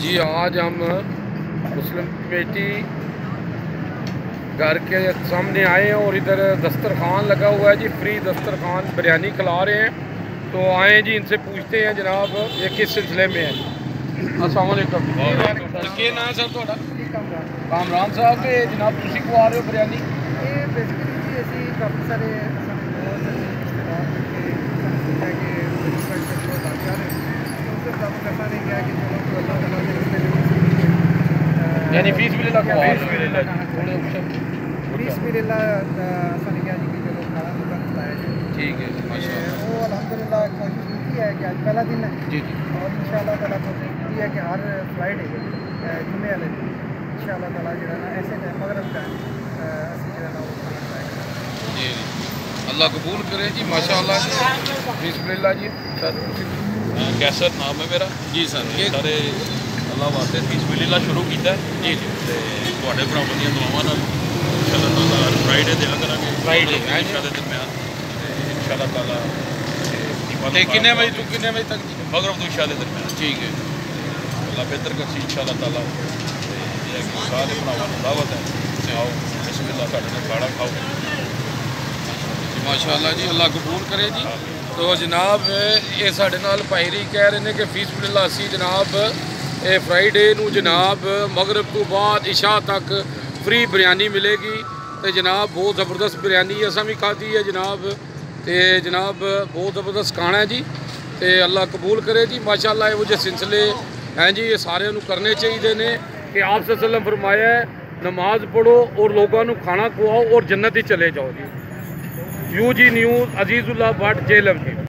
جی آج ہم مسلم کمیٹی گھر کے سامنے آئے ہیں اور ادھر دسترخوان لگا ہوا ہے جی، فری دسترخوان بریانی کھلا رہے ہیں، تو آئیں جی ان سے پوچھتے ہیں جناب یہ کس سلسلے میں ہے۔ السلام علیکم۔ کیا نام ہے سر تھوڑا؟ کامران صاحب کے جناب تسی کو آ رہے ہو بریانی؟ یہ بیسیکلی جی اسی کافی سارے یعنی فیس بھی لگا فیس بھی کھانا کھلایا جائے۔ ٹھیک ہے جی، ماشاء اللہ۔ وہ الحمدللہ کوشش کی ہے کہ آج پہلا دن ہے جی جی، اور انشاءاللہ تعالیٰ کوشش کی ہے کہ ہر فرائیڈے جمعے والے دن انشاءاللہ تعالیٰ جو ہے نا ایسے مغرب کا اسی جو ہے نا وہ کھانا کھلائے گا۔ جی اللہ قبول کرے جی، ماشاء اللہ جی، بسم اللہ جی۔ سر کیسر نام ہے میرا جی سر، سارے اللہ واسطے فیسبللہ شروع کیتا ہے جی جی، تھوڑے بھراواں دیا دعاواں نال انشاءاللہ تعالیٰ فرائیڈے دیا کریں گے فرائیڈے عشاء دے درمیان انشاءاللہ تعالیٰ کنے بجے تو کنے بجے تک جی؟ مغرب تو عشاء دے درمیان ٹھیک ہے اللہ بہتر کرسی انشاءاللہ تعالیٰ یہ ہے کہ سارے بھراواں نوں دعوت ہے آؤ بسم اللہ ساڈے نال کھانا کھاؤ ماشاء اللہ جی، اللہ قبول کرے جی۔ تو جناب یہ سارے نال پائری کہہ رہے ہیں کہ فیس اللہ اسی جناب فرائیڈے نو جناب مغرب تو بعد عشاء تک فری بریانی ملے گی، تو جناب بہت زبردست بریانی اساں بھی کھادی ہے جناب، تے جناب بہت زبردست کھانا ہے جی، تے اللہ قبول کرے جی ماشاء اللہ۔ یہ سلسلے ہیں جی، یہ سارے نو کرنے چاہیے نے کہ آپ صلی اللہ علیہ وسلم فرمایا ہے نماز پڑھو اور لوگوں نو کھانا کھواؤ اور جنت ہی چلے جاؤ جی۔ U G news Azizullah Butt Jhelum جی۔